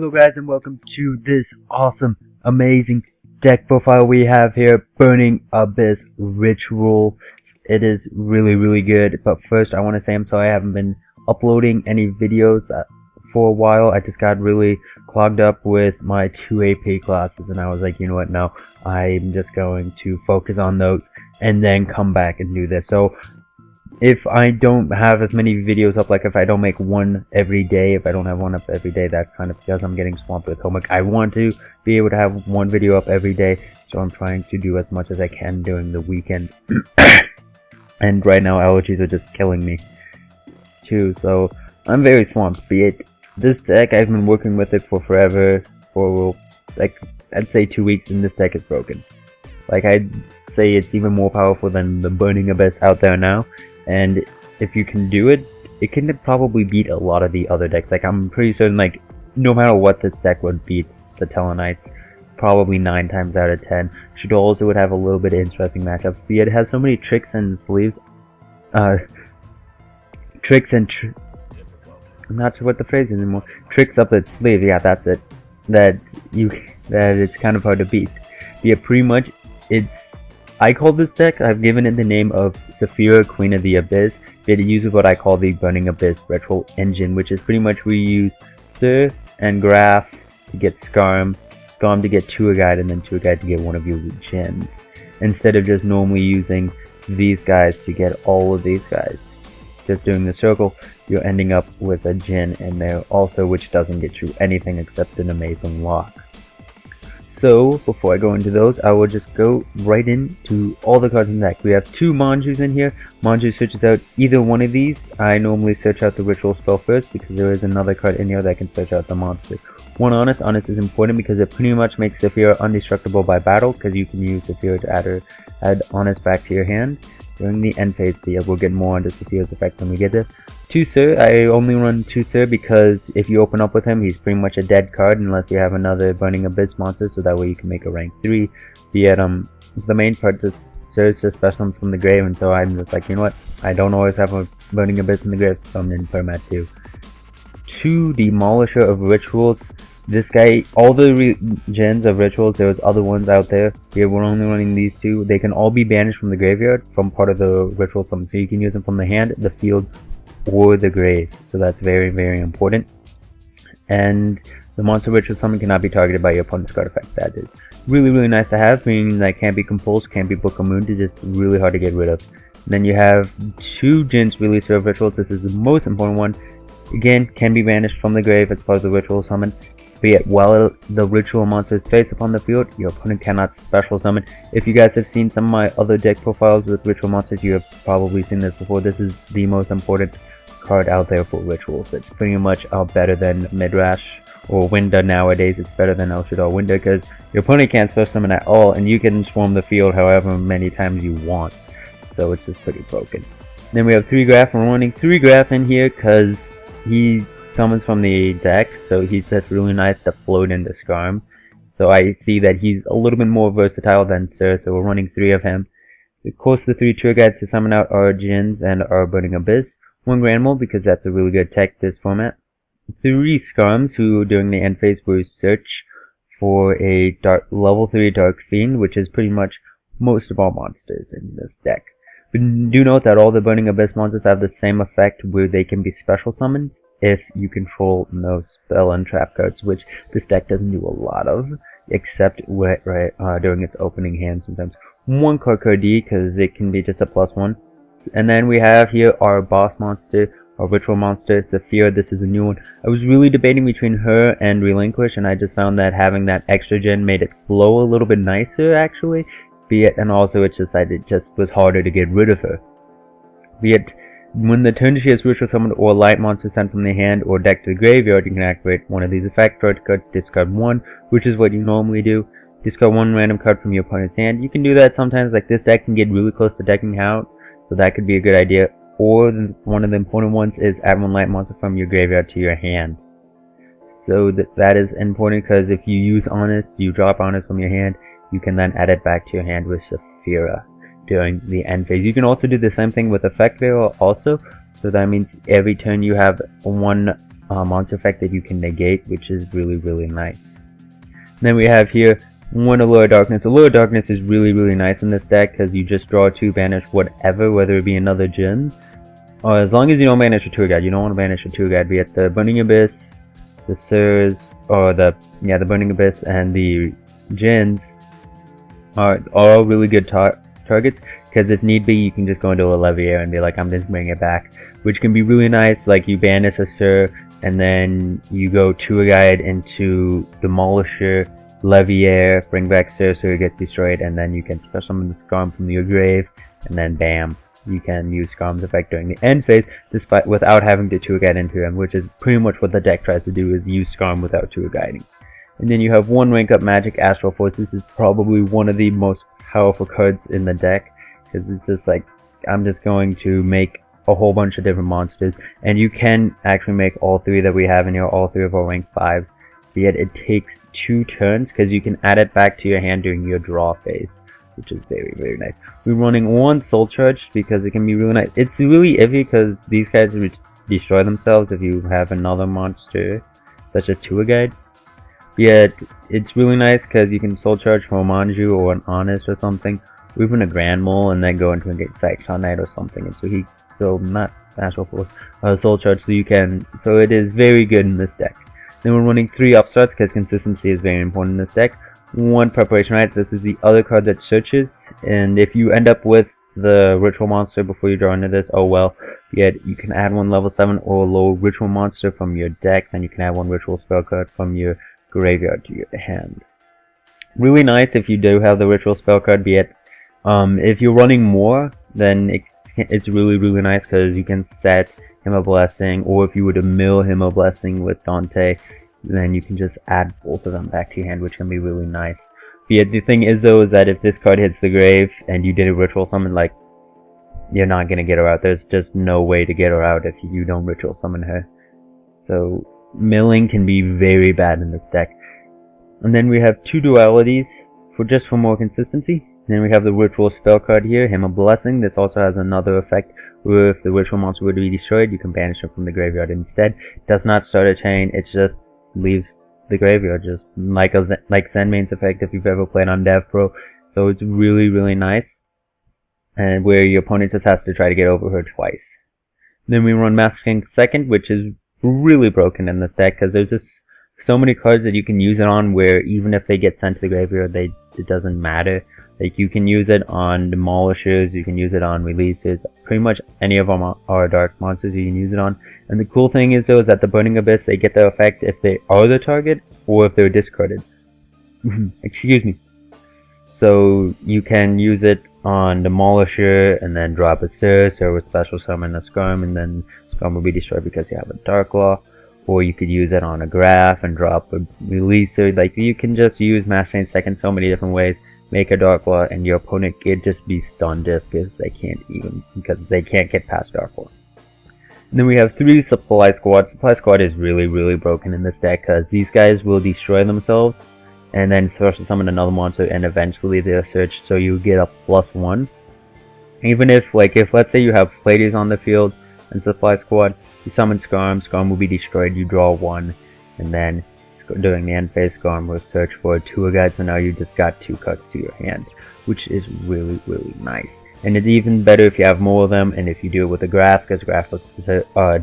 Hello guys and welcome to this awesome, amazing deck profile we have here, Burning Abyss Ritual. It is really good, but first I want to say I'm sorry I haven't been uploading any videos for a while. I just got really clogged up with my 2 AP classes and I was like, you know what, no, I'm just going to focus on those and then come back and do this. So if I don't have as many videos up, like if I don't make one every day, if I don't have one up every day, that's kind of because I'm getting swamped with homework. I want to be able to have one video up every day, so I'm trying to do as much as I can during the weekend. And right now allergies are just killing me too, so I'm very swamped. Be it this deck, I've been working with it for forever, for like I'd say 2 weeks, and this deck is broken. Like I'd say it's even more powerful than the Burning Abyss out there now. And if you can do it, it can probably beat a lot of the other decks. Like I'm pretty certain, like no matter what, this deck would beat the Tellarknights probably 9 times out of 10. Should also would have a little bit of interesting matchups. But yet it has so many tricks and sleeves. I'm not sure what the phrase is anymore. Tricks up its sleeve. Yeah, that's it. That it's kind of hard to beat. Yeah, pretty much I call this deck, I've given it the name of Saffira, Queen of the Abyss. It uses what I call the Burning Abyss Ritual Engine, which is pretty much we use Sir and Graph to get Skarm to get Tour Guide, and then Tour Guide to get one of your gems. Instead of just normally using these guys to get all of these guys. Just doing the circle, you're ending up with a gen in there also, which doesn't get you anything except an amazing lock. So, before I go into those, I will just go right into all the cards in the deck. We have 2 Manjus in here. Manju searches out either one of these. I normally search out the ritual spell first because there is another card in here that can search out the monster. 1 Honest. Honest is important because it pretty much makes Saffira undestructible by battle, because you can use Saffira to add Honest back to your hand during the end phase. So yeah, we'll get more onto Saffira's effect when we get there. 2 Sir, I only run 2 Sir because if you open up with him, he's pretty much a dead card unless you have another Burning Abyss monster, so that way you can make a rank 3. But yet, the main part is Sir's just special from the grave, and so I'm just like, you know what, I don't always have a Burning Abyss in the grave, so I'm in Permat too. 2 Demolisher of Rituals. This guy, all the gens of rituals, there's other ones out there. Here we're only running these 2. They can all be banished from the graveyard from part of the ritual summon, so you can use them from the hand, the field, or the grave. So that's very important. And the monster ritual summon cannot be targeted by your opponent's card effect. That is really nice to have, meaning that can't be compulsed, can't be Book of Moon, it's just really hard to get rid of. And then you have 2 gens release of rituals. This is the most important one. Again, can be banished from the grave as part of the ritual summon. But yet, while the ritual monster is placed upon the field, your opponent cannot special summon. If you guys have seen some of my other deck profiles with ritual monsters, you have probably seen this before. This is the most important card out there for rituals. It's pretty much better than Midrash or Winda nowadays. It's better than El Shaddai Winda because your opponent can't special summon at all, and you can swarm the field however many times you want. So it's just pretty broken. Then we have 3 Graph. We're running 3 Graph in here because he summons from the deck, so he's just really nice to float into Skarm. So I see that he's a little bit more versatile than Sir, so we're running 3 of him. Of course, the 3 Tour Guides to summon out are Gens and our Burning Abyss. 1 Grand Mole because that's a really good tech this format. 3 Skarms, who during the end phase will search for a level 3 Dark Fiend, which is pretty much most of all monsters in this deck. But do note that all the Burning Abyss monsters have the same effect where they can be special summoned if you control no spell and trap cards, which this deck doesn't do a lot of, except during its opening hand sometimes. 1 Carcardi because it can be just a +1. And then we have here our boss monster, our ritual monster, Saffira. This is a new one. I was really debating between her and Relinquish, and I just found that having that extra gen made it flow a little bit nicer actually. And also it just was harder to get rid of her. When the turn she has ritual summoned or light monster sent from the hand or deck to the graveyard, you can activate one of these effect cards, discard 1, which is what you normally do. Discard 1 random card from your opponent's hand. You can do that sometimes, like this deck can get really close to decking out, so that could be a good idea. Or one of the important ones is add 1 light monster from your graveyard to your hand. So that is important because if you use Honest, you drop Honest from your hand, you can then add it back to your hand with Saffira during the end phase. You can also do the same thing with Effect Veil also, so that means every turn you have 1 monster effect that you can negate, which is really nice. Then we have here one Allure of Darkness. Allure of Darkness is really nice in this deck because you just draw 2, banish whatever, whether it be another Djinn, or as long as you don't banish a tour guide. You don't want to banish a tour guide, be it the Burning Abyss, the Sirs, or the Burning Abyss and the Djinns are all really good targets, because if need be you can just go into a Leviair and be like, I'm just bringing it back, which can be really nice. Like you banish a Sir and then you go tour guide into Demolisher, Leviair, bring back Sir so it gets destroyed, and then you can special summon the Skarm from your grave, and then bam, you can use Skarm's effect during the end phase without having to tour guide into him, which is pretty much what the deck tries to do, is use Skarm without tour guiding. And then you have 1 rank up Magic Astral Force. This is probably one of the most powerful cards in the deck, because it's just like, I'm just going to make a whole bunch of different monsters, and you can actually make all 3 that we have in here, all 3 of our rank 5s, yet it takes 2 turns, because you can add it back to your hand during your draw phase, which is very nice. We're running 1 Soul Charge because it can be really nice. It's really iffy because these guys destroy themselves if you have another monster, such as Tour Guide. Yet it's really nice because you can Soul Charge from a Manju or an Honest or something, or even a Grand Mole, and then go into a Saxon Knight or something, and not Astral Force, Soul Charge, so it is very good in this deck. Then we're running 3 Upstarts because consistency is very important in this deck. 1 Preparation Rites. This is the other card that searches, and if you end up with the Ritual Monster before you draw into this, oh well. Yet you can add 1 level 7 or low Ritual Monster from your deck, then you can add 1 Ritual Spell card from your graveyard to your hand. Really nice if you do have the Ritual Spell card, be it if you're running more, then it's really nice because you can set him a Blessing, or if you were to mill him a Blessing with Dante, then you can just add both of them back to your hand, which can be really nice. But yeah, the thing is though, is that if this card hits the grave and you did a Ritual Summon, like, you're not gonna get her out. There's just no way to get her out if you don't Ritual Summon her. So milling can be very bad in this deck. And then we have 2 Dualities for more consistency. And then we have the Ritual Spell card here, Hymn of Blessing. This also has another effect where if the Ritual Monster were to be destroyed, you can banish it from the graveyard instead. It does not start a chain, it just leaves the graveyard, just like Zenmane's effect if you've ever played on Dev Pro. So it's really nice, and where your opponent just has to try to get over her twice. Then we run Master King second, which is really broken in this deck because there's just so many cards that you can use it on, where even if they get sent to the graveyard, it doesn't matter. Like, you can use it on Demolishers, you can use it on Releases, pretty much any of our Dark Monsters you can use it on. And the cool thing is though, is that the Burning Abyss, they get the effect if they are the target, or if they're discarded. Excuse me. So you can use it on Demolisher, and then drop a Sir with Special Summon a Skarm, and then Skarm will be destroyed because you have a Dark Law. Or you could use it on a Graph and drop a Releaser. Like, you can just use Master King second so many different ways. Make a Dark Law, and your opponent could just be stunned because they can't get past Dark Law. And then we have 3 Supply Squad. Supply Squad is really broken in this deck because these guys will destroy themselves and then special summon another monster, and eventually they'll search, so you get a +1. Even if let's say you have Pleiades on the field and Supply Squad, you summon Skarm will be destroyed, you draw 1, and then during the end phase, Skarm will search for a Tour Guide, so now you just got 2 cards to your hand, which is really nice. And it's even better if you have more of them, and if you do it with a Graph, because Graph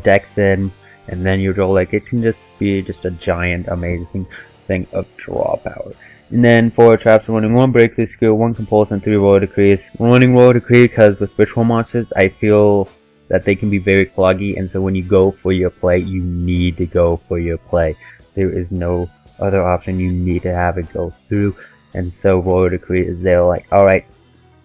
decks in, and then you draw, it can just be a giant, amazing thing of draw power. And then 4 traps, we're running 1 Breakthrough Skill, 1 Compulsion, 3 Royal Decrees. We're running Royal Decree because with Ritual Monsters, I feel that they can be very cloggy, and so when you go for your play, you need to go for your play. There is no other option, you need to have it go through. And so Royal Decree is there like, alright,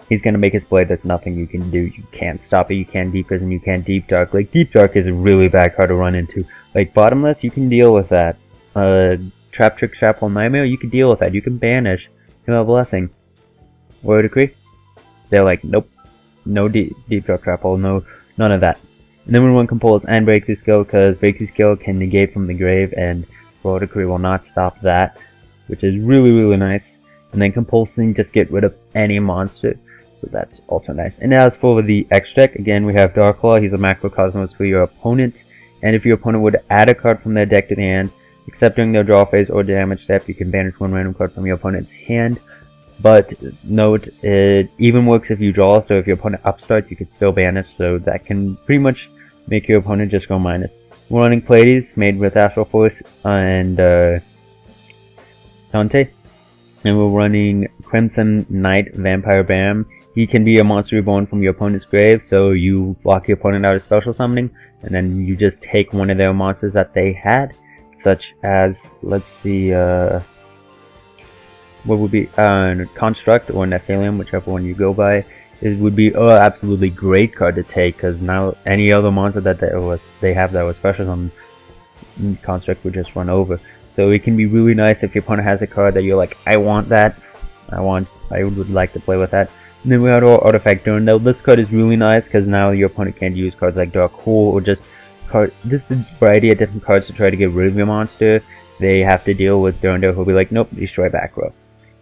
he's gonna make his play, there's nothing you can do, you can't stop it, you can't Deep Prison, you can't Deep Dark. Like, Deep Dark is a really bad card to run into. Like, Bottomless, you can deal with that. Trap Trick, Trap Hole, Nightmare, you can deal with that, you can banish Hymn of Blessing. Royal Decree, they're like, nope, no Deep Dark, Trap Hole, no, none of that. And then we run Compulse and Breakthrough Skill, because Breakthrough Skill can negate from the grave, and Royal Decree will not stop that, which is really nice. And then Compulsing, just get rid of any monster, so that's also nice. And as for the X deck, again we have Dark Claw, he's a Macrocosmos for your opponent, and if your opponent would add a card from their deck to the hand, except during their draw phase or damage step, you can banish one random card from your opponent's hand. But note, it even works if you draw, so if your opponent upstarts, you can still banish, so that can pretty much make your opponent just go minus. We're running Pleiades, made with Astral Force and Dante. And we're running Crimson Knight Vampire Bam. He can be a monster reborn from your opponent's grave, so you block your opponent out of special summoning, and then you just take one of their monsters that they had, such as, let's see, what would be Construct or Nephilim, whichever one you go by. It would be absolutely great card to take, because now any other monster that they have that was special on Construct would just run over. So it can be really nice if your opponent has a card that you're like, I want that, I would like to play with that. And then we have our Artifact Durandal. This card is really nice because now your opponent can't use cards like Dark Hole or just just a variety of different cards to try to get rid of your monster. They have to deal with Durandal, who'll be like, nope, destroy back row.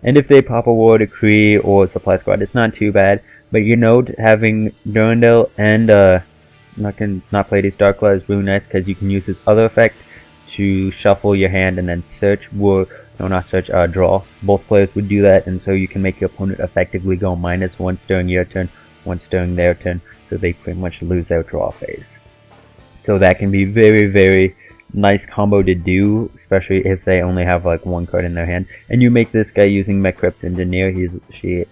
And if they pop a War Decree or Supply Squad, it's not too bad. But you note having Durandal and not Pleiades Darkla is really nice because you can use this other effect to shuffle your hand and then search, draw. Both players would do that, and so you can make your opponent effectively go minus once during your turn, once during their turn, so they pretty much lose their draw phase. So that can be very, very nice combo to do, especially if they only have like one card in their hand. And you make this guy using Mechcrypt Engineer. She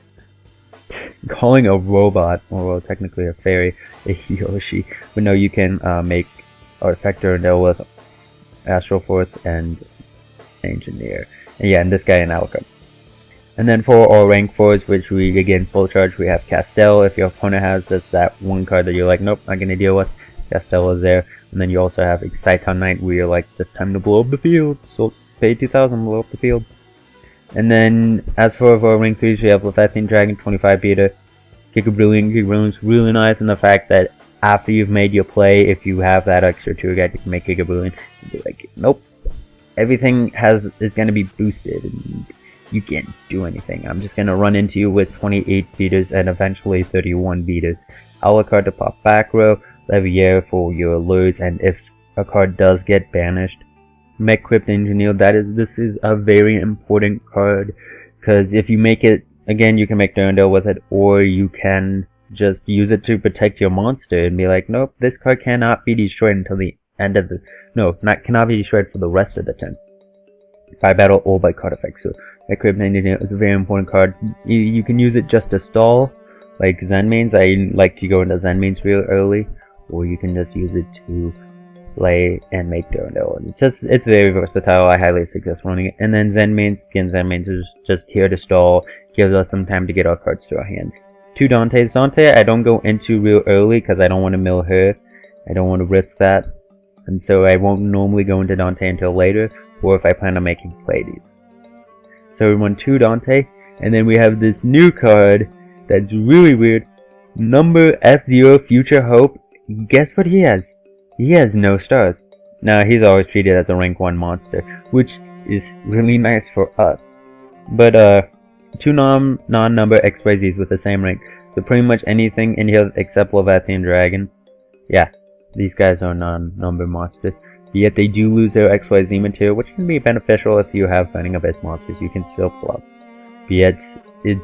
calling a robot, or well, technically a fairy, a he or she, but no, you can make Artifact Durandal with Astral Force and Engineer. And yeah, and this guy in Alka. And then for our rank 4s, which we again full charge, we have Castel. If your opponent has just that one card that you're like, nope, not gonna deal with, Castel is there. And then you also have Exciton Knight, where you're like, it's time to blow up the field, so pay 2,000, blow up the field. And then as for our rank 3s, we have Leviathan Dragon, 25 beta, Giga Brilliant. Giga Brilliant's really nice in the fact that after you've made your play, if you have that extra tour guide, you can make Giga Brilliant. You'd be like, nope, everything is gonna be boosted, and you can't do anything. I'm just gonna run into you with 28 beaters and eventually 31 beaters. Alucard to pop back row, Levier for your lures, and if a card does get banished, Mechcrypt Engineer. This is a very important card, because if you make it, again, you can make Durandal with it, or you can just use it to protect your monster and be like, nope, this card cannot be destroyed until the end of the, cannot be destroyed for the rest of the turn, by battle or by card effect. So Mechcrypt Engineer is a very important card. You can use it just to stall, like Zen mains. I like to go into Zen mains real early, or you can just use it to play and make Durandal. It's very versatile. I highly suggest running it. And then Zen mains is just here to stall, gives us some time to get our cards to our hands. 2 Dantes. Dante I don't go into real early because I don't want to mill her. I don't want to risk that. And so I won't normally go into Dante until later, or if I plan on making Pleiades. So we run 2 Dante, and then we have this new card that's really weird. Number F0 Future Hope. Guess what he has? He has no stars. Now, he's always treated as a rank 1 monster, which is really nice for us. But 2 non-number XYZs with the same rank. So pretty much anything in here except Leviathan Dragon. Yeah, these guys are non-number monsters. Yet they do lose their XYZ material, which can be beneficial if you have Burning Abyss monsters. You can still pull up. But yet, it's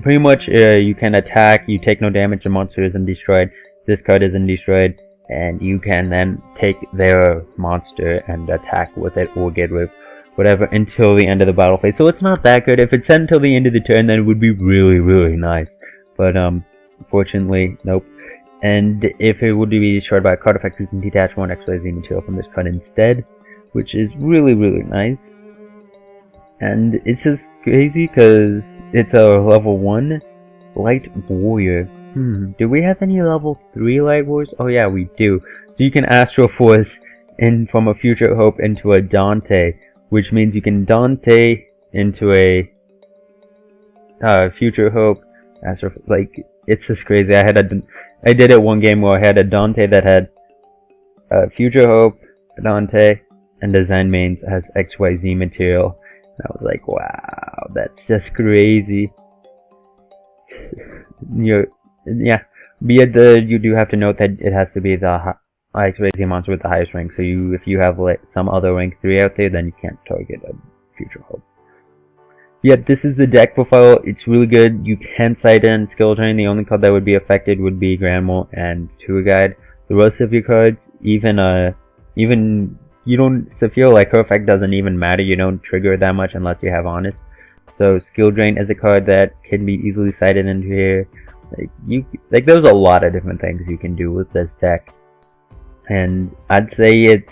pretty much you can attack, you take no damage, the monster isn't destroyed, this card isn't destroyed, and you can then take their monster and attack with it or get rid of whatever until the end of the battle phase. So it's not that good. If it's set until the end of the turn, then it would be really, really nice. But unfortunately, nope. And if it would be destroyed by a card effect, you can detach 1 XYZ material from this card instead, which is really, really nice. And it's just crazy because it's a level 1 Light Warrior. Do we have any level 3 Light Warriors? Oh yeah, we do. So you can Astral Force in from a Future Hope into a Dante, which means you can Dante into a Future Hope. Astral, like, it's just crazy. I did it one game where I had a Dante that had Future Hope, Dante, and the Zen mains has XYZ material. And I was like, wow, that's just crazy. Yeah, but you do have to note that it has to be the Ice Raising monster with the highest rank. So if you have like some other rank 3 out there, then you can't target a future hope. Yet this is the deck profile. It's really good. You can sight in skill drain. The only card that would be affected would be Grandma and Tour Guide. The rest of your cards, even you don't Saffira, like her effect doesn't even matter. You don't trigger it that much unless you have Honest. So skill drain is a card that can be easily sighted into here. There's a lot of different things you can do with this deck, and I'd say it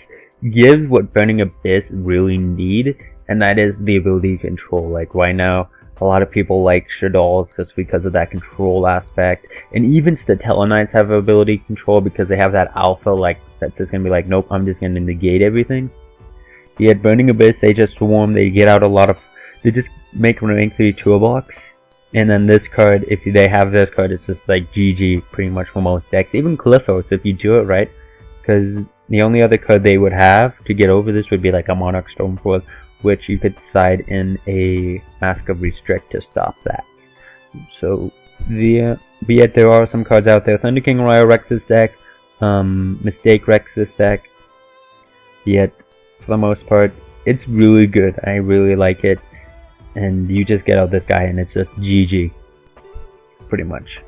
gives what Burning Abyss really need, and that is the ability to control. Like right now, a lot of people like Shaddolls just because of that control aspect, and even Stellanites have ability to control because they have that alpha, like that's just gonna be like, nope, I'm just gonna negate everything. Yet Burning Abyss, they just swarm, they get out a lot of, they just make rank 3 toolbox, and then this card, if they have this card, it's just like GG pretty much for most decks, even Cliffos if you do it right, because the only other card they would have to get over this would be like a Monarch Stormforce, which you could side in a Mask of Restrict to stop that. So, but yet there are some cards out there. Thunder King Ryo wrecks this deck, Mistake wrecks this deck, yet for the most part, it's really good. I really like it, and you just get out this guy and it's just GG, pretty much.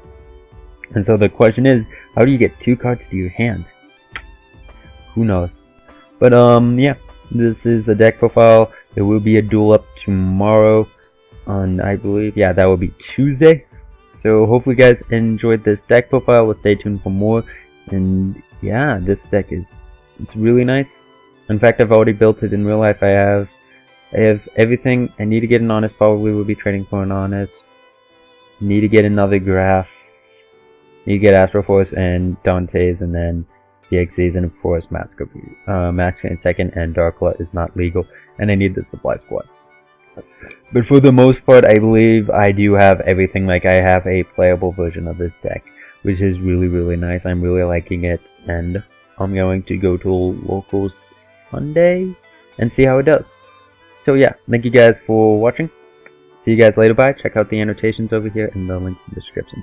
And so the question is, how do you get 2 cards to your hand? Who knows? But yeah, this is the deck profile. There will be a duel up tomorrow on, I believe, yeah, that will be Tuesday. So hopefully you guys enjoyed this deck profile. We'll stay tuned for more. And yeah, this deck it's really nice. In fact, I've already built it in real life. I have everything. I need to get an Honest. Probably will be trading for an Honest. Need to get another Graph. Need to get Astro Force and Dante's, and then DXZs, and of course Mask in second, and Darkla is not legal, and I need the Supply Squad. But for the most part, I believe I do have everything. Like, I have a playable version of this deck, which is really nice. I'm really liking it, and I'm going to go to locals Sunday and see how it does. So yeah, thank you guys for watching. See you guys later. Bye. Check out the annotations over here in the link in the description.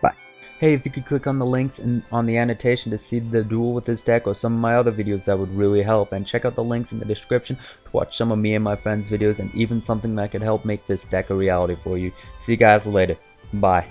Bye. Hey, if you could click on the links on the annotation to see the duel with this deck or some of my other videos, that would really help. And check out the links in the description to watch some of me and my friends' videos, and even something that could help make this deck a reality for you. See you guys later. Bye.